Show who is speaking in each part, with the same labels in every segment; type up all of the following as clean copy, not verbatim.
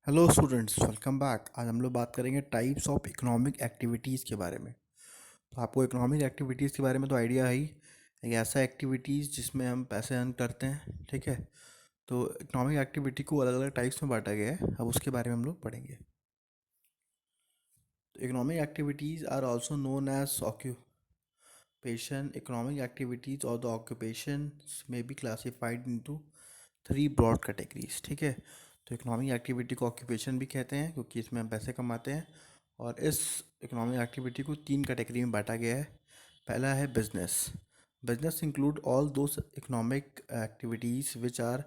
Speaker 1: Hello students, welcome back. आज हम लोग बात करेंगे टाइप्स ऑफ इकोनॉमिक एक्टिविटीज़ के बारे में। तो आपको इकोनॉमिक एक्टिविटीज़ के बारे में तो आइडिया है ही। एक ऐसा एक्टिविटीज़ जिसमें हम पैसे अर्न करते हैं, ठीक है। तो इकोनॉमिक एक्टिविटी को अलग अलग टाइप्स में बांटा गया है, अब उसके बारे में हम लोग पढ़ेंगे। तो economic activities are also known as occupation. Economic activities or the occupations may be classified into three broad categories, ठीक है। तो इकोनॉमिक एक्टिविटी को ऑक्यूपेशन भी कहते हैं क्योंकि इसमें हम पैसे कमाते हैं। और इस इकोनॉमिक एक्टिविटी को तीन कैटेगरी में बांटा गया है। पहला है business. Business include all those economic activities which are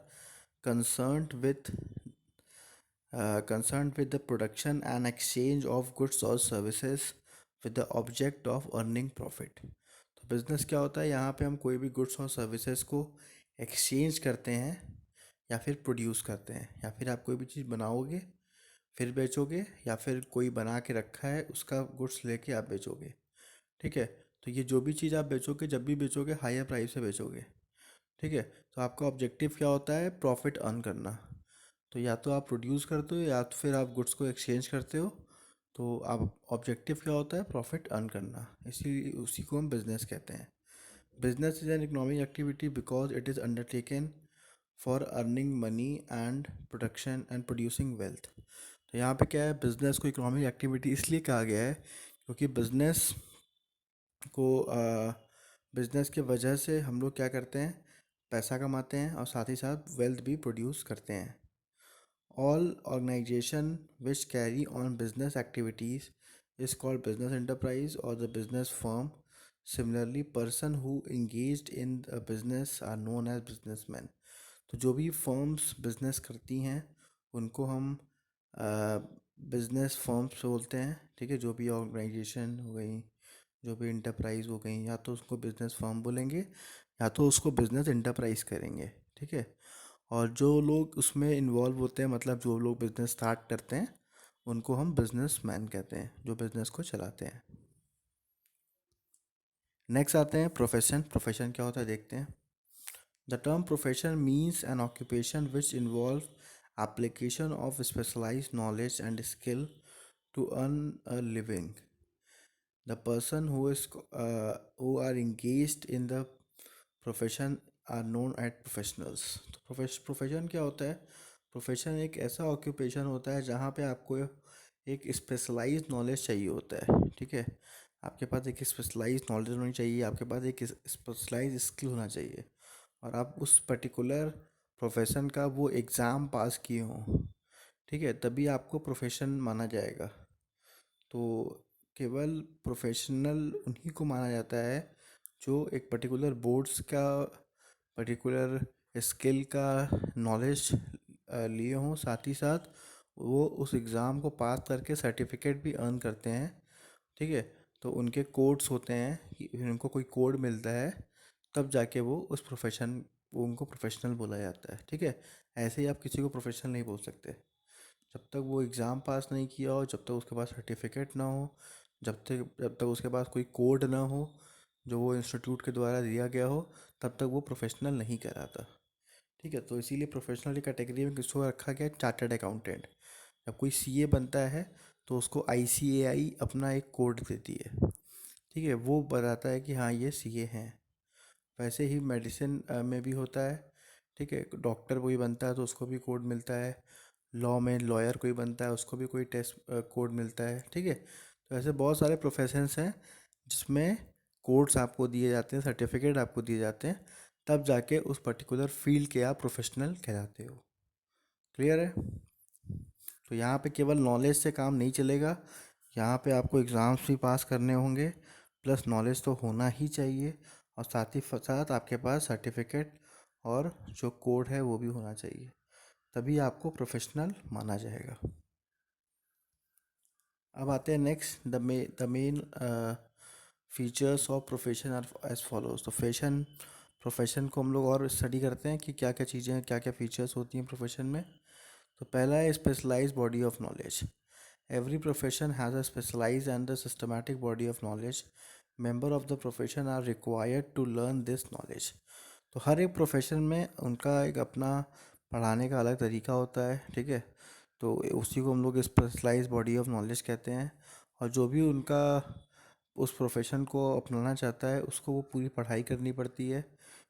Speaker 1: concerned with concerned with the production and exchange of goods or services with the object of earning profit. तो बिज़नेस क्या होता है? यहाँ पे हम कोई भी गुड्स और सर्विसेज को एक्सचेंज करते हैं या फिर प्रोड्यूस करते हैं, या फिर आप कोई भी चीज़ बनाओगे फिर बेचोगे, या फिर कोई बना के रखा है उसका गुड्स लेके आप बेचोगे, ठीक है। तो ये जो भी चीज़ आप बेचोगे, जब भी बेचोगे हायर प्राइस से बेचोगे, ठीक है। तो आपका ऑब्जेक्टिव क्या होता है? प्रॉफिट अर्न करना। तो या तो आप प्रोड्यूस करते हो या तो फिर आप गुड्स को एक्सचेंज करते हो। तो आप ऑब्जेक्टिव क्या होता है? प्रॉफिट अर्न करना। इसी उसी को हम बिज़नेस कहते हैं। Business is an economic activity because it is undertaken for earning money and production and producing wealth. तो यहाँ पे क्या है? बिज़नेस को इकोनॉमिक एक्टिविटी इसलिए कहा गया है क्योंकि को बिज़नेस के वजह से हम लोग क्या करते हैं? पैसा कमाते हैं और साथ ही साथ वेल्थ भी प्रोड्यूस करते हैं। All organization which carry on business activities is called business enterprise or the business firm. Similarly, person who engaged in a business are known as businessmen. तो जो भी फर्म्स बिजनेस करती हैं उनको हम बिजनेस फर्म्स बोलते हैं, ठीक है। जो भी ऑर्गेनाइजेशन हो गई, जो भी इंटरप्राइज हो गई, या तो उसको बिजनेस फर्म बोलेंगे या तो उसको बिजनेस इंटरप्राइज करेंगे, ठीक है। और जो लोग उसमें इन्वॉल्व होते हैं, मतलब जो लोग बिजनेस स्टार्ट करते हैं, उनको हम बिजनेसमैन कहते हैं, जो बिजनेस को चलाते हैं। नेक्स्ट आते हैं प्रोफेशन। प्रोफेशन क्या होता है देखते हैं। The term profession means N occupation which involve application of specialized knowledge and skill to earn a living. The person who are engaged in the profession are known as professionals. तो profession क्या होता है? Profession एक ऐसा occupation होता है जहाँ पे आपको एक स्पेशलाइज्ड नॉलेज चाहिए होता है, ठीक है। आपके पास एक स्पेशलाइज्ड नॉलेज होनी चाहिए, आपके पास एक स्पेशलाइज्ड स्किल होना चाहिए, और आप उस पर्टिकुलर प्रोफेशन का वो एग्ज़ाम पास किए हों, ठीक है, तभी आपको प्रोफेशन माना जाएगा। तो केवल प्रोफेशनल उन्हीं को माना जाता है जो एक पर्टिकुलर बोर्ड्स का पर्टिकुलर स्किल का नॉलेज लिए हों, साथ ही साथ वो उस एग्ज़ाम को पास करके सर्टिफिकेट भी अर्न करते हैं, ठीक है। तो उनके कोड्स होते हैं कि उनको कोई कोड मिलता है, तब जाके वो उनको प्रोफेशनल बोला जाता है, ठीक है। ऐसे ही आप किसी को प्रोफेशनल नहीं बोल सकते जब तक वो एग्ज़ाम पास नहीं किया हो, जब तक उसके पास सर्टिफिकेट ना हो, जब तक उसके पास कोई कोड ना हो जो वो इंस्टीट्यूट के द्वारा दिया गया हो, तब तक वो प्रोफेशनल नहीं कहलाता, ठीक है। तो इसीलिए प्रोफेशनल की कैटेगरी में किसको रखा गया? Chartered accountant. जब कोई सीए बनता है तो उसको आईसीएआई अपना एक कोड देती है, ठीक है। वो बताता है कि हाँ ये सीए हैं। वैसे ही मेडिसिन में भी होता है, ठीक है। डॉक्टर कोई बनता है तो उसको भी कोड मिलता है। लॉ में लॉयर कोई बनता है उसको भी कोई टेस्ट कोड मिलता है, ठीक है। तो ऐसे बहुत सारे प्रोफेशंस हैं जिसमें कोड्स आपको दिए जाते हैं, सर्टिफिकेट आपको दिए जाते हैं, तब जाके उस पर्टिकुलर फील्ड के आप प्रोफेशनल कहलाते हो। क्लियर है? तो यहाँ पे केवल नॉलेज से काम नहीं चलेगा, यहाँ पे आपको एग्ज़ाम्स भी पास करने होंगे, प्लस नॉलेज तो होना ही चाहिए, और साथ ही साथ आपके पास सर्टिफिकेट और जो कोड है वो भी होना चाहिए, तभी आपको प्रोफेशनल माना जाएगा। अब आते हैं next, the main features of profession are as follows. तो प्रोफेशन को हम लोग और स्टडी करते हैं कि क्या क्या चीज़ें हैं, क्या क्या फीचर्स होती हैं प्रोफेशन में। तो पहला है specialised body of knowledge. Every profession has a specialised and the systematic body of knowledge. Member of the profession are required to learn this knowledge. तो हर एक प्रोफेशन में उनका एक अपना पढ़ाने का अलग तरीका होता है, ठीक है। तो उसी को हम लोग स्पेशलाइज बॉडी ऑफ नॉलेज कहते हैं। और जो भी उनका उस प्रोफेशन को अपनाना चाहता है उसको वो पूरी पढ़ाई करनी पड़ती है,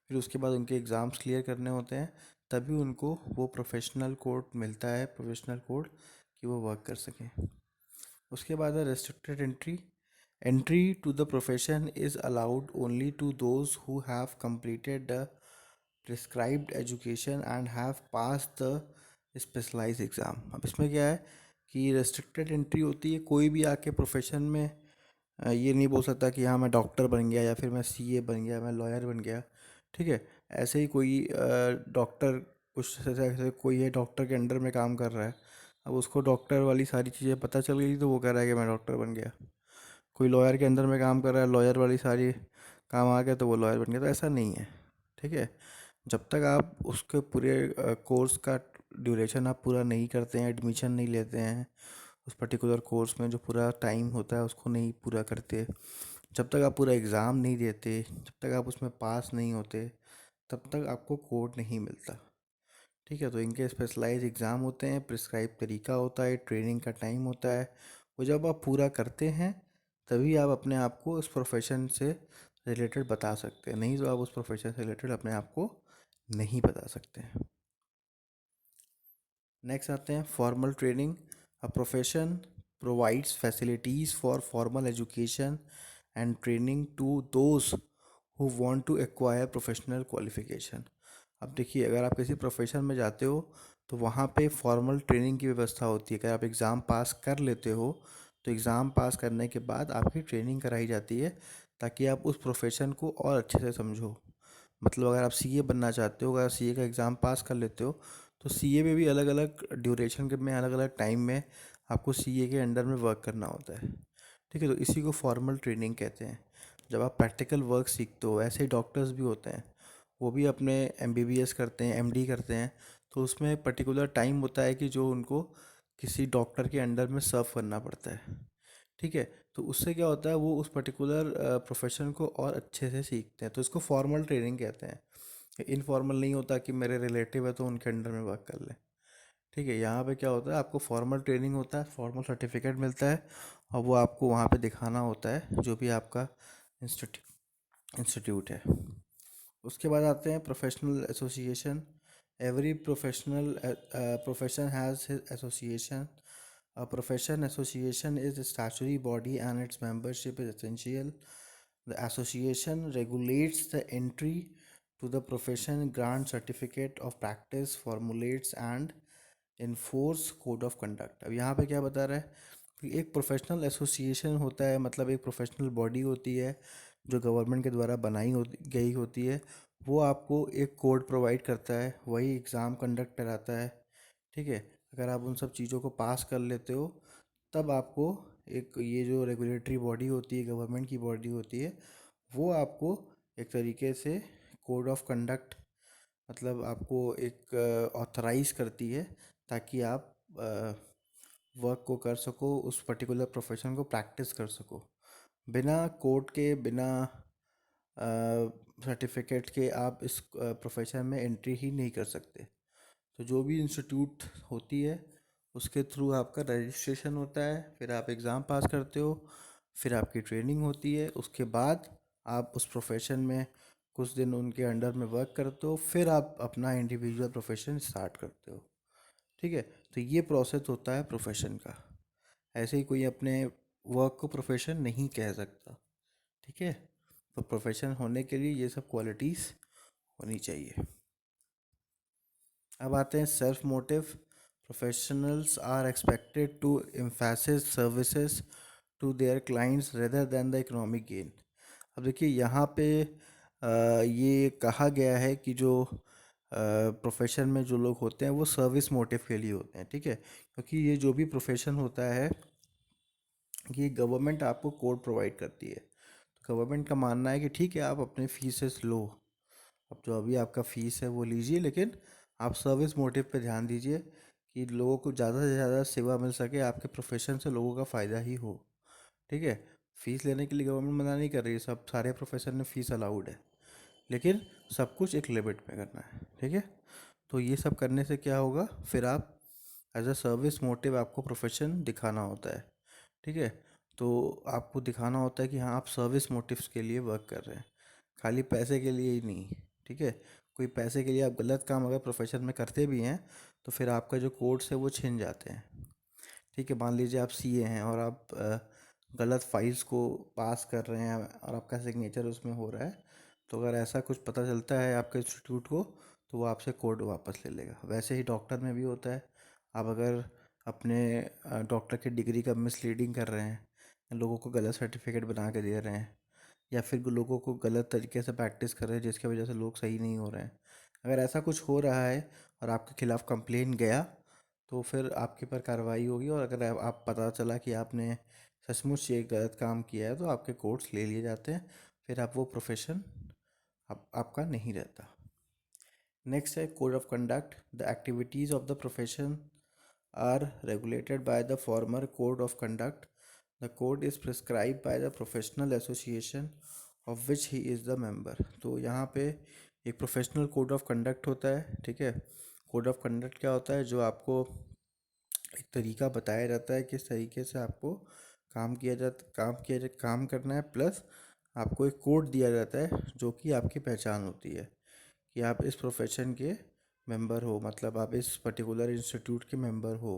Speaker 1: फिर उसके बाद उनके एग्ज़ाम्स क्लियर करने होते हैं, तभी उनको वो प्रोफेशनल कोड मिलता है, प्रोफेशनल कोड, कि वो वर्क कर सकें। उसके बाद है restricted entry. Entry to the profession is allowed only to those who have completed the prescribed education and have pass the specialise exam. अब इसमें क्या है कि रेस्ट्रिक्टेड एंट्री होती है, कोई भी आके प्रोफेशन में ये नहीं बोल सकता कि हाँ मैं डॉक्टर बन गया या फिर मैं सीए बन गया, मैं लॉयर बन गया। ठीक है, ऐसे ही कोई डॉक्टर, कुछ ऐसे कोई है डॉक्टर के अंडर में काम कर रहा है, अब उसको डॉक्टर वाली सारी चीज़ें पता चल गई तो वो कह रहा है कि मैं डॉक्टर बन गया। कोई लॉयर के अंदर में काम कर रहा है, लॉयर वाली सारी काम आ गया तो वो लॉयर बन गया, तो ऐसा नहीं है। ठीक है, जब तक आप उसके पूरे कोर्स का ड्यूरेशन आप पूरा नहीं करते हैं, एडमिशन नहीं लेते हैं उस पर्टिकुलर कोर्स में, जो पूरा टाइम होता है उसको नहीं पूरा करते, जब तक आप पूरा एग्ज़ाम नहीं देते, जब तक आप उसमें पास नहीं होते, तब तक आपको कोड नहीं मिलता। ठीक है, तो इनके स्पेशलाइज एग्ज़ाम होते हैं, प्रिस्क्राइब तरीका होता है, ट्रेनिंग का टाइम होता है, वो जब आप पूरा करते हैं तभी आप अपने आप को उस प्रोफेशन से रिलेटेड बता सकते हैं, नहीं तो आप उस प्रोफेशन से रिलेटेड अपने आप को नहीं बता सकते हैं। नेक्स्ट आते हैं formal training. A profession provides facilities for formal education and training to those who want to acquire professional qualification. अब देखिए, अगर आप किसी प्रोफेशन में जाते हो तो वहाँ पे फॉर्मल ट्रेनिंग की व्यवस्था होती है। अगर आप एग्ज़ाम पास कर लेते हो तो एग्ज़ाम पास करने के बाद आपकी ट्रेनिंग कराई जाती है, ताकि आप उस प्रोफेशन को और अच्छे से समझो। मतलब अगर आप सीए बनना चाहते हो, अगर सीए का एग्ज़ाम पास कर लेते हो तो सीए में भी अलग अलग ड्यूरेशन के में, अलग अलग टाइम में आपको सीए के अंडर में वर्क करना होता है। ठीक है, तो इसी को फॉर्मल ट्रेनिंग कहते हैं। जब आप प्रैक्टिकल वर्क सीखते हो, ऐसे ही डॉक्टर्स भी होते हैं, वो भी अपने एमबीबीएस करते हैं, एमडी करते हैं, तो उसमें एक पर्टिकुलर टाइम होता है कि जो उनको किसी डॉक्टर के अंडर में सर्व करना पड़ता है। ठीक है, तो उससे क्या होता है, वो उस पर्टिकुलर प्रोफेशन को और अच्छे से सीखते हैं, तो इसको फॉर्मल ट्रेनिंग कहते हैं। इनफॉर्मल नहीं होता कि मेरे रिलेटिव है तो उनके अंडर में वर्क कर लें। ठीक है, यहाँ पे क्या होता है, आपको फॉर्मल ट्रेनिंग होता है, फॉर्मल सर्टिफिकेट मिलता है, और वो आपको वहाँ पे दिखाना होता है, जो भी आपका इंस्टीट्यूट है। उसके बाद आते हैं professional association. Every profession has his association. A profession association is a statutory body and its membership is essential. The association regulates the entry to the profession, grants certificate of practice, formulates and enforce code of conduct। अब यहाँ पे क्या बता रहा है कि एक professional association होता है, मतलब एक प्रोफेशनल बॉडी होती है जो गवर्नमेंट के द्वारा बनाई गई होती है, वो आपको एक कोड प्रोवाइड करता है, वही एग्ज़ाम कंडक्ट कराता है। ठीक है, अगर आप उन सब चीज़ों को पास कर लेते हो तब आपको एक ये जो रेगुलेटरी बॉडी होती है, गवर्नमेंट की बॉडी होती है, वो आपको एक तरीके से कोड ऑफ कंडक्ट, मतलब आपको एक ऑथराइज करती है, ताकि आप वर्क को कर सको, उस पर्टिकुलर प्रोफेशन को प्रैक्टिस कर सको। बिना कोड के, बिना सर्टिफिकेट के आप इस प्रोफेशन में एंट्री ही नहीं कर सकते। तो जो भी इंस्टीट्यूट होती है उसके थ्रू आपका रजिस्ट्रेशन होता है, फिर आप एग्ज़ाम पास करते हो, फिर आपकी ट्रेनिंग होती है, उसके बाद आप उस प्रोफेशन में कुछ दिन उनके अंडर में वर्क करते हो, फिर आप अपना इंडिविजुअल प्रोफेशन स्टार्ट करते हो। ठीक है, तो ये प्रोसेस होता है प्रोफेशन का। ऐसे ही कोई अपने वर्क को प्रोफेशन नहीं कह सकता। ठीक है, तो प्रोफेशन होने के लिए ये सब क्वालिटीज़ होनी चाहिए। अब आते हैं self motive. Professionals are expected to emphasis services to their clients rather than the economic gain. अब देखिए, यहाँ पे ये कहा गया है कि जो प्रोफेशन में जो लोग होते हैं वो सर्विस मोटिव के लिए होते हैं। ठीक है, क्योंकि ये जो भी प्रोफेशन होता है, ये गवर्नमेंट आपको कोड प्रोवाइड करती है। तो गवर्नमेंट का मानना है कि ठीक है, आप अपने फीसेस लो, अब जो अभी आपका फ़ीस है वो लीजिए, लेकिन आप सर्विस मोटिव पे ध्यान दीजिए कि लोगों को ज़्यादा से ज़्यादा सेवा मिल सके, आपके प्रोफेशन से लोगों का फ़ायदा ही हो। ठीक है, फ़ीस लेने के लिए गवर्नमेंट मना नहीं कर रही है, सब सारे प्रोफेशन में फ़ीस अलाउड है, लेकिन सब कुछ एक लिमिट में करना है। ठीक है, तो ये सब करने से क्या होगा, फिर आप एज अ सर्विस मोटिव आपको प्रोफेशन दिखाना होता है, ठीक है। तो आपको दिखाना होता है कि हाँ आप सर्विस मोटिव्स के लिए वर्क कर रहे हैं, खाली पैसे के लिए ही नहीं, ठीक है। कोई पैसे के लिए आप गलत काम अगर प्रोफेशन में करते भी हैं तो फिर आपका जो कोड्स है वो छिन जाते हैं, ठीक है। मान लीजिए आप सीए हैं और आप गलत फाइल्स को पास कर रहे हैं और आपका सिग्नेचर उसमें हो रहा है, तो अगर ऐसा कुछ पता चलता है आपके इंस्टीट्यूट को तो वो आपसे कोड वापस ले लेगा। वैसे ही डॉक्टर में भी होता है, आप अगर अपने डॉक्टर की डिग्री का मिसलीडिंग कर रहे हैं, लोगों को गलत सर्टिफिकेट बना के दे रहे हैं, या फिर लोगों को गलत तरीके से प्रैक्टिस कर रहे हैं जिसकी वजह से लोग सही नहीं हो रहे हैं, अगर ऐसा कुछ हो रहा है और आपके खिलाफ़ कंप्लेन गया तो फिर आपके पर कार्रवाई होगी। और अगर आप पता चला कि आपने सचमुच ये गलत काम किया है तो आपके कोर्स ले लिए जाते हैं, फिर आप वो प्रोफेशन आपका नहीं रहता। नेक्स्ट है code of conduct. The activities of the profession are regulated by the former code of conduct. The code is prescribe by the professional association of which he is the member. तो यहाँ पे एक professional code of conduct होता है, ठीक है। Code of conduct क्या होता है, जो आपको एक तरीका बताया जाता है किस तरीके से आपको काम करना है, प्लस आपको एक कोड दिया जाता है जो कि आपकी पहचान होती है कि आप इस प्रोफेशन के मेंबर हो, मतलब आप इस पर्टिकुलर इंस्टीट्यूट के मेंबर हो।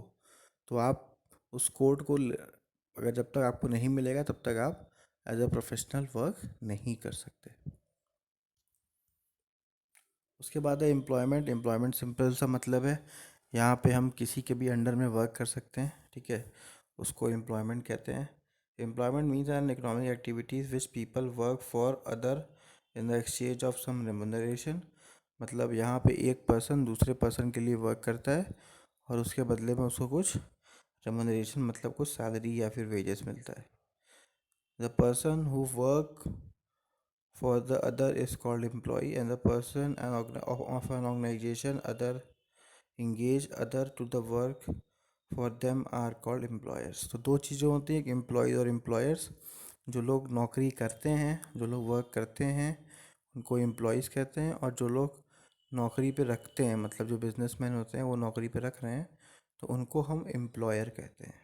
Speaker 1: तो आप उस कोड को अगर जब तक आपको नहीं मिलेगा तब तक आप एज अ प्रोफेशनल वर्क नहीं कर सकते। उसके बाद है एम्प्लॉयमेंट। एम्प्लॉयमेंट सिंपल सा मतलब है, यहाँ पे हम किसी के भी अंडर में वर्क कर सकते हैं, ठीक है, उसको एम्प्लॉयमेंट कहते हैं। Employment means an economic activities which people work for other in the exchange of some remuneration. मतलब यहाँ पे एक पर्सन दूसरे पर्सन के लिए वर्क करता है और उसके बदले में उसको कुछ रेमुनरेशन मतलब कुछ सैलरी या फिर वेजेस मिलता है। The person who work for the other is called employee, and the person of an organization other engage other to the work for them are called employers। तो दो चीज़ें होती हैं, एक एम्प्लॉय और एम्प्लॉयर्स। जो लोग नौकरी करते हैं, जो लोग वर्क करते हैं उनको एम्प्लॉयज़ कहते हैं, और जो लोग नौकरी पे रखते हैं मतलब जो बिजनेसमैन होते हैं वो नौकरी पे रख रहे हैं तो उनको हम एम्प्लॉयर कहते हैं।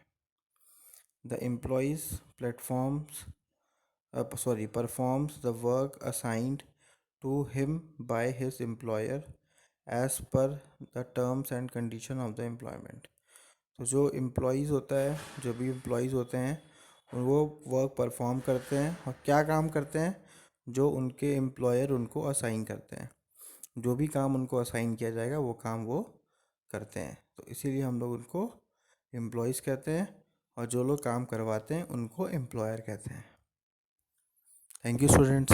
Speaker 1: The employees platforms performs the work assigned to him by his employer as per the terms and condition of the employment। तो जो एम्प्लॉयज़ होता है, जो भी एम्प्लॉयज़ होते हैं वो वर्क परफॉर्म करते हैं, और क्या काम करते हैं, जो उनके एम्प्लॉयर उनको असाइन करते हैं। जो भी काम उनको असाइन किया जाएगा वो काम वो करते हैं, तो इसीलिए हम लोग उनको एम्प्लॉयज़ कहते हैं, और जो लोग काम करवाते हैं उनको एम्प्लॉयर कहते हैं। Thank you students.